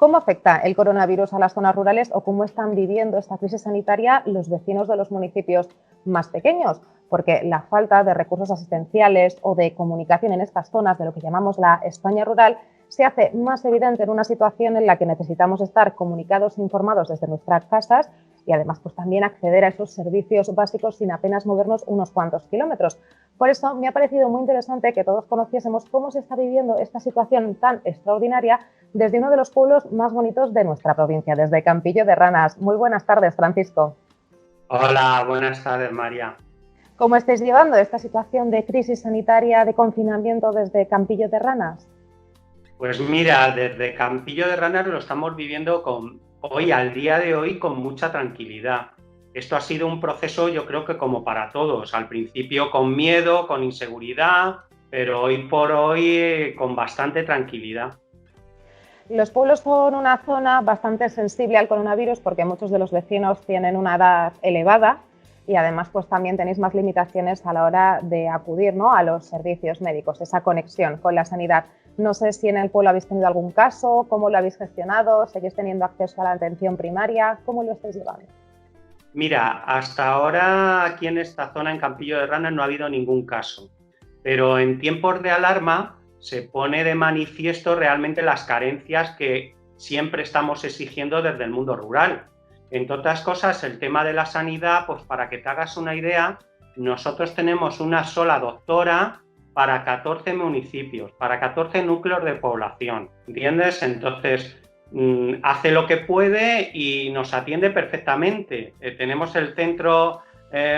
¿Cómo afecta el coronavirus a las zonas rurales o cómo están viviendo esta crisis sanitaria los vecinos de los municipios más pequeños? Porque la falta de recursos asistenciales o de comunicación en estas zonas de lo que llamamos la España rural se hace más evidente en una situación en la que necesitamos estar comunicados e informados desde nuestras casas y además pues también acceder a esos servicios básicos sin apenas movernos unos cuantos kilómetros. Por eso me ha parecido muy interesante que todos conociésemos cómo se está viviendo esta situación tan extraordinaria desde uno de los pueblos más bonitos de nuestra provincia, desde Campillo de Ranas. Muy buenas tardes, Francisco. Hola, buenas tardes, María. ¿Cómo estáis llevando esta situación de crisis sanitaria, de confinamiento desde Campillo de Ranas? Pues mira, desde Campillo de Ranas lo estamos viviendo al día de hoy, con mucha tranquilidad. Esto ha sido un proceso, yo creo que como para todos, al principio con miedo, con inseguridad, pero hoy por hoy con bastante tranquilidad. Los pueblos son una zona bastante sensible al coronavirus porque muchos de los vecinos tienen una edad elevada y además pues también tenéis más limitaciones a la hora de acudir, ¿no?, a los servicios médicos, esa conexión con la sanidad. No sé si en el pueblo habéis tenido algún caso, cómo lo habéis gestionado, seguís teniendo acceso a la atención primaria, ¿cómo lo estáis llevando? Mira, hasta ahora aquí en esta zona, en Campillo de Ranas, no ha habido ningún caso, pero en tiempos de alarma se pone de manifiesto realmente las carencias que siempre estamos exigiendo desde el mundo rural. Entre otras cosas, el tema de la sanidad, pues para que te hagas una idea, nosotros tenemos una sola doctora para 14 municipios, para 14 núcleos de población, ¿entiendes? Entonces, hace lo que puede y nos atiende perfectamente. Tenemos el centro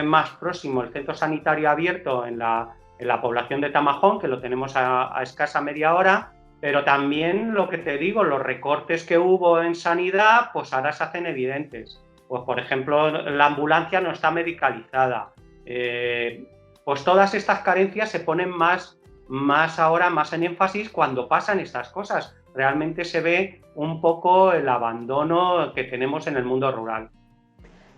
más próximo, el centro sanitario abierto en la población de Tamajón, que lo tenemos a escasa media hora, pero también lo que te digo, los recortes que hubo en sanidad, pues ahora se hacen evidentes. Pues por ejemplo, la ambulancia no está medicalizada. Pues todas estas carencias se ponen más ahora, más en énfasis cuando pasan estas cosas. Realmente se ve un poco el abandono que tenemos en el mundo rural.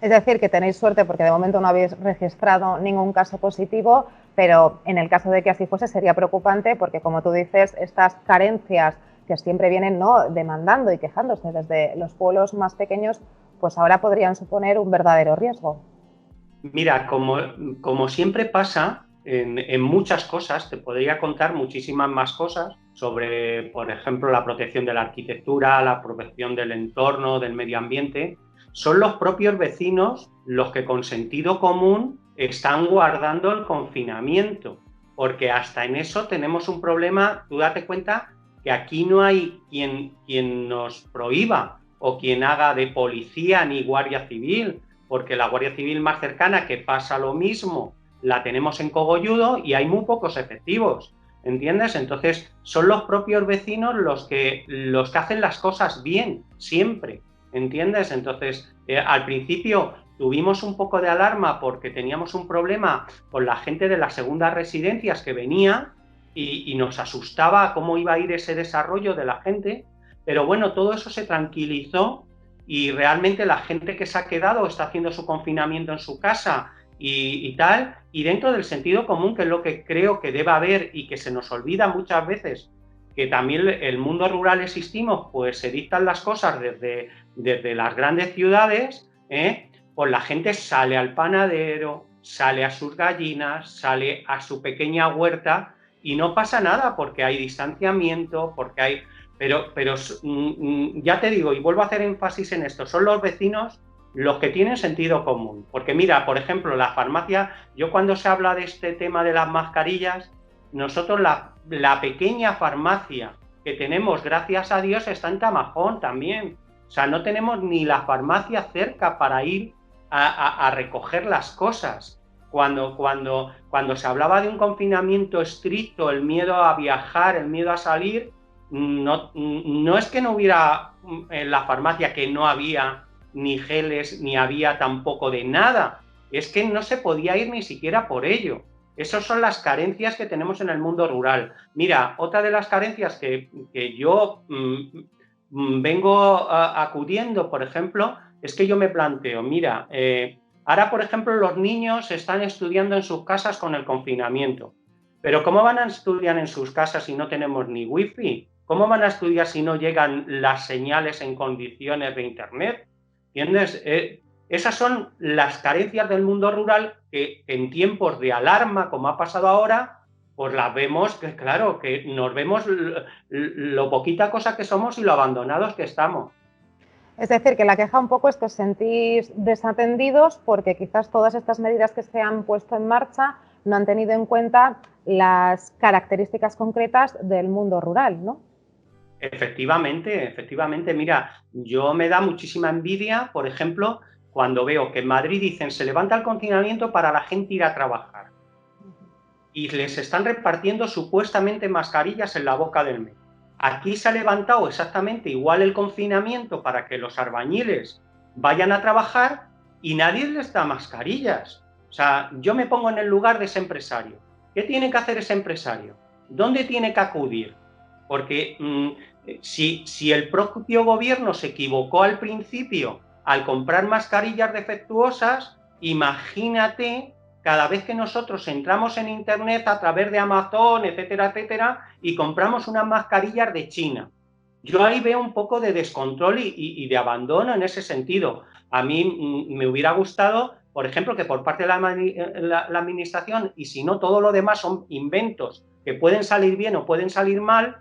Es decir, que tenéis suerte porque de momento no habéis registrado ningún caso positivo, pero en el caso de que así fuese sería preocupante porque, como tú dices, estas carencias que siempre vienen, ¿no?, demandando y quejándose desde los pueblos más pequeños, pues ahora podrían suponer un verdadero riesgo. Mira, como siempre pasa en muchas cosas, te podría contar muchísimas más cosas sobre, por ejemplo, la protección de la arquitectura, la protección del entorno, del medio ambiente. Son los propios vecinos los que con sentido común están guardando el confinamiento, porque hasta en eso tenemos un problema. Tú date cuenta que aquí no hay quien nos prohíba o quien haga de policía ni guardia civil, porque la Guardia Civil más cercana, que pasa lo mismo, la tenemos en Cogolludo y hay muy pocos efectivos, ¿entiendes? Entonces son los propios vecinos los que hacen las cosas bien, siempre, ¿entiendes? Entonces al principio tuvimos un poco de alarma porque teníamos un problema con la gente de las segundas residencias que venía y nos asustaba cómo iba a ir ese desarrollo de la gente, pero bueno, todo eso se tranquilizó y realmente la gente que se ha quedado está haciendo su confinamiento en su casa y tal, y dentro del sentido común, que es lo que creo que debe haber y que se nos olvida muchas veces, que también el mundo rural existimos, pues se dictan las cosas desde las grandes ciudades, pues la gente sale al panadero, sale a sus gallinas, sale a su pequeña huerta y no pasa nada porque hay distanciamiento, porque hay... Pero ya te digo, y vuelvo a hacer énfasis en esto, son los vecinos los que tienen sentido común. Porque mira, por ejemplo, la farmacia, yo cuando se habla de este tema de las mascarillas, nosotros la pequeña farmacia que tenemos, gracias a Dios, está en Tamajón también. O sea, no tenemos ni la farmacia cerca para ir a recoger las cosas. Cuando se hablaba de un confinamiento estricto, el miedo a viajar, el miedo a salir, no es que no hubiera en la farmacia, que no había ni geles, ni había tampoco de nada, es que no se podía ir ni siquiera por ello. Esas son las carencias que tenemos en el mundo rural. Mira, otra de las carencias que yo vengo acudiendo, por ejemplo, es que yo me planteo, mira, ahora, por ejemplo, los niños están estudiando en sus casas con el confinamiento, pero ¿cómo van a estudiar en sus casas si no tenemos ni wifi? ¿Cómo van a estudiar si no llegan las señales en condiciones de Internet? ¿Entiendes? Esas son las carencias del mundo rural que en tiempos de alarma, como ha pasado ahora, pues las vemos, que claro, que nos vemos lo poquita cosa que somos y lo abandonados que estamos. Es decir, que la queja un poco es que os sentís desatendidos porque quizás todas estas medidas que se han puesto en marcha no han tenido en cuenta las características concretas del mundo rural, ¿no? Efectivamente, efectivamente. Mira, yo me da muchísima envidia, por ejemplo, cuando veo que en Madrid dicen se levanta el confinamiento para la gente ir a trabajar y les están repartiendo supuestamente mascarillas en la boca del metro. Aquí se ha levantado exactamente igual el confinamiento para que los albañiles vayan a trabajar y nadie les da mascarillas. O sea, yo me pongo en el lugar de ese empresario. ¿Qué tiene que hacer ese empresario? ¿Dónde tiene que acudir? Porque si el propio gobierno se equivocó al principio al comprar mascarillas defectuosas, imagínate cada vez que nosotros entramos en Internet a través de Amazon, etcétera, etcétera, y compramos unas mascarillas de China. Yo ahí veo un poco de descontrol y de abandono en ese sentido. A mí me hubiera gustado, por ejemplo, que por parte de la administración, y si no todo lo demás son inventos que pueden salir bien o pueden salir mal,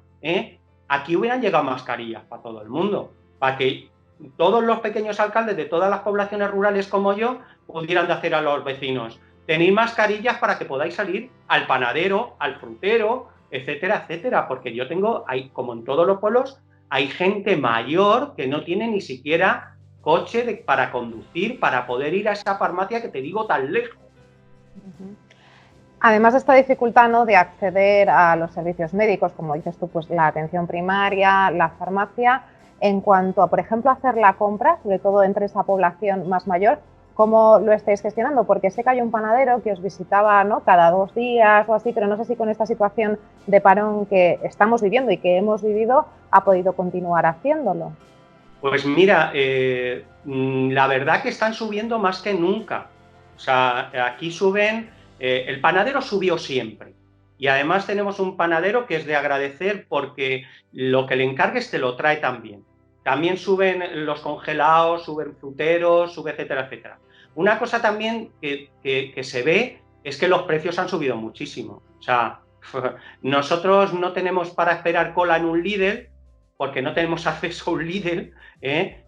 aquí hubieran llegado mascarillas para todo el mundo, para que todos los pequeños alcaldes de todas las poblaciones rurales como yo pudieran decir a los vecinos: tenéis mascarillas para que podáis salir al panadero, al frutero, etcétera, etcétera, porque yo tengo, como en todos los pueblos, hay gente mayor que no tiene ni siquiera coche para conducir, para poder ir a esa farmacia que te digo tan lejos. Además de esta dificultad, ¿no?, de acceder a los servicios médicos, como dices tú, pues la atención primaria, la farmacia, en cuanto a, por ejemplo, hacer la compra, sobre todo entre esa población más mayor, ¿cómo lo estáis gestionando? Porque sé que hay un panadero que os visitaba, ¿no?, cada 2 días o así, pero no sé si con esta situación de parón que estamos viviendo y que hemos vivido ha podido continuar haciéndolo. Pues mira, la verdad que están subiendo más que nunca. O sea, aquí suben, el panadero subió siempre. Y además tenemos un panadero que es de agradecer porque lo que le encargues te lo trae también. También suben los congelados, suben fruteros, sube etcétera, etcétera. Una cosa también que se ve es que los precios han subido muchísimo. O sea, nosotros no tenemos para esperar cola en un Lidl porque no tenemos acceso a un Lidl,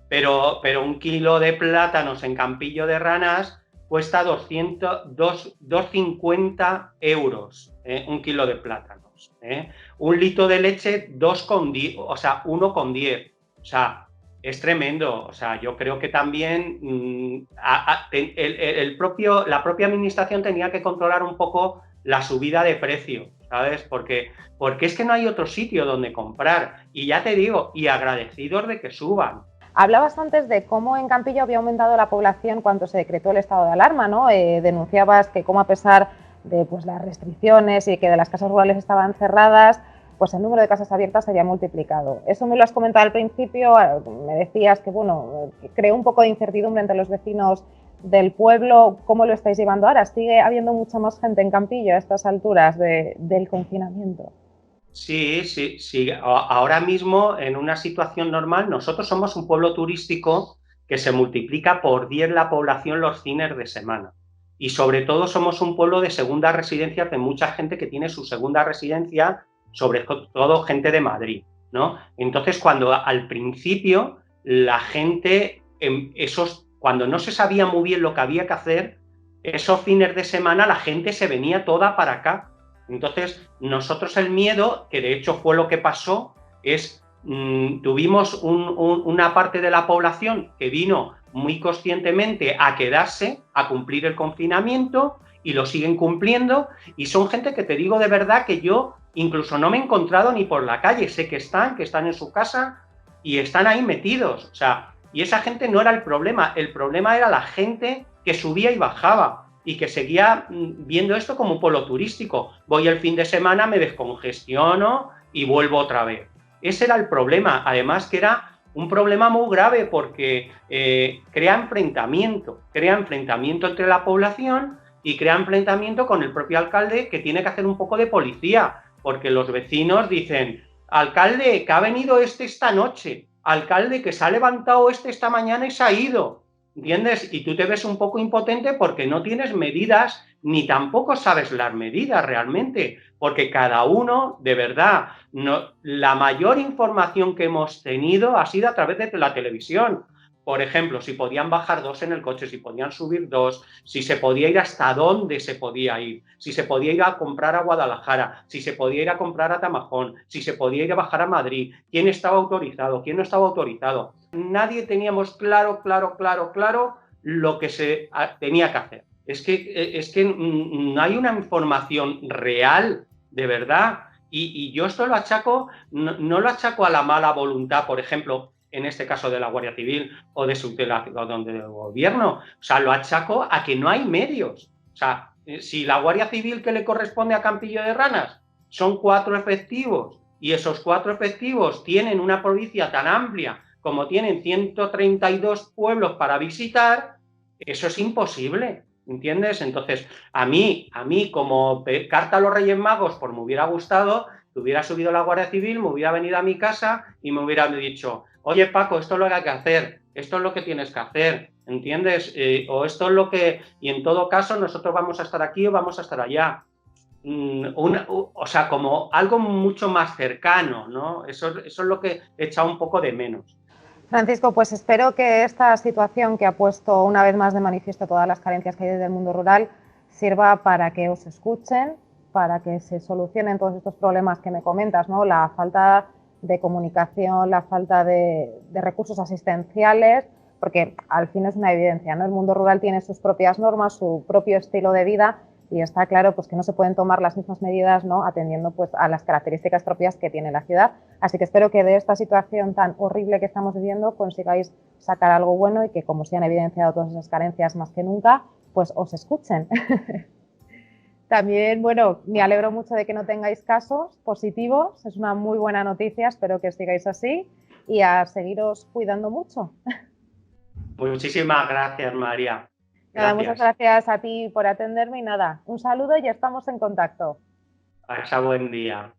pero un kilo de plátanos en Campillo de Ranas cuesta 250 euros, un kilo de plátanos. Un litro de leche, 2,10, o sea, 1,10. O sea, es tremendo. O sea, yo creo que también la propia administración tenía que controlar un poco la subida de precio, ¿sabes? Porque es que no hay otro sitio donde comprar. Y ya te digo, y agradecidos de que suban. Hablabas antes de cómo en Campillo había aumentado la población cuando se decretó el estado de alarma, ¿no? Denunciabas que como a pesar de pues, las restricciones y que de las casas rurales estaban cerradas, pues el número de casas abiertas se había multiplicado. Eso me lo has comentado al principio, me decías que, bueno, creó un poco de incertidumbre entre los vecinos del pueblo. ¿Cómo lo estáis llevando ahora? ¿Sigue habiendo mucha más gente en Campillo a estas alturas del confinamiento? Sí, sí, sí. Ahora mismo, en una situación normal, nosotros somos un pueblo turístico que se multiplica por 10 la población los fines de semana. Y sobre todo somos un pueblo de segundas residencias, de mucha gente que tiene su segunda residencia, sobre todo gente de Madrid, ¿no? Entonces, cuando al principio la gente, cuando no se sabía muy bien lo que había que hacer, esos fines de semana la gente se venía toda para acá. Entonces, nosotros el miedo, que de hecho fue lo que pasó, es tuvimos una parte de la población que vino muy conscientemente a quedarse, a cumplir el confinamiento, y lo siguen cumpliendo, y son gente que te digo de verdad que yo incluso no me he encontrado ni por la calle, sé que están en su casa y están ahí metidos. O sea, y esa gente no era el problema era la gente que subía y bajaba y que seguía viendo esto como un pueblo turístico. Voy el fin de semana, me descongestiono y vuelvo otra vez. Ese era el problema, además que era un problema muy grave porque crea enfrentamiento entre la población y crea enfrentamiento con el propio alcalde, que tiene que hacer un poco de policía, porque los vecinos dicen: alcalde, que ha venido esta noche, alcalde, que se ha levantado esta mañana y se ha ido, ¿entiendes? Y tú te ves un poco impotente porque no tienes medidas ni tampoco sabes las medidas realmente, porque cada uno, de verdad, no, la mayor información que hemos tenido ha sido a través de la televisión. Por ejemplo, si podían bajar 2 en el coche, si podían subir 2, si se podía ir hasta dónde se podía ir, si se podía ir a comprar a Guadalajara, si se podía ir a comprar a Tamajón, si se podía ir a bajar a Madrid, quién estaba autorizado, quién no estaba autorizado. Nadie teníamos claro lo que se tenía que hacer. Es que no hay una información real, de verdad. Y yo esto lo achaco, no lo achaco a la mala voluntad, por ejemplo, en este caso de la Guardia Civil o del gobierno. O sea, lo achaco a que no hay medios. O sea, si la Guardia Civil que le corresponde a Campillo de Ranas son 4 efectivos y esos 4 efectivos tienen una provincia tan amplia como tienen 132 pueblos para visitar, eso es imposible, ¿entiendes? Entonces, a mí como carta a los Reyes Magos, me hubiera gustado que hubiera subido la Guardia Civil, me hubiera venido a mi casa y me hubiera dicho, oye Paco, esto es lo que hay que hacer, esto es lo que tienes que hacer, ¿entiendes? O esto es lo que, y en todo caso nosotros vamos a estar aquí o vamos a estar allá. O sea, como algo mucho más cercano, ¿no? Eso es lo que he echado un poco de menos. Francisco, pues espero que esta situación que ha puesto una vez más de manifiesto todas las carencias que hay desde el mundo rural sirva para que os escuchen, para que se solucionen todos estos problemas que me comentas, ¿no? La falta de comunicación, la falta de recursos asistenciales, porque al fin es una evidencia, ¿no? El mundo rural tiene sus propias normas, su propio estilo de vida y está claro pues, que no se pueden tomar las mismas medidas, ¿no? Atendiendo pues, a las características propias que tiene la ciudad. Así que espero que de esta situación tan horrible que estamos viviendo consigáis sacar algo bueno y que, como se han evidenciado todas esas carencias más que nunca, pues os escuchen. También, bueno, me alegro mucho de que no tengáis casos positivos, es una muy buena noticia, espero que sigáis así y a seguiros cuidando mucho. Muchísimas gracias, María. Nada, muchas Gracias. gracias a ti por atenderme y nada, un saludo y estamos en contacto. Pasa buen día.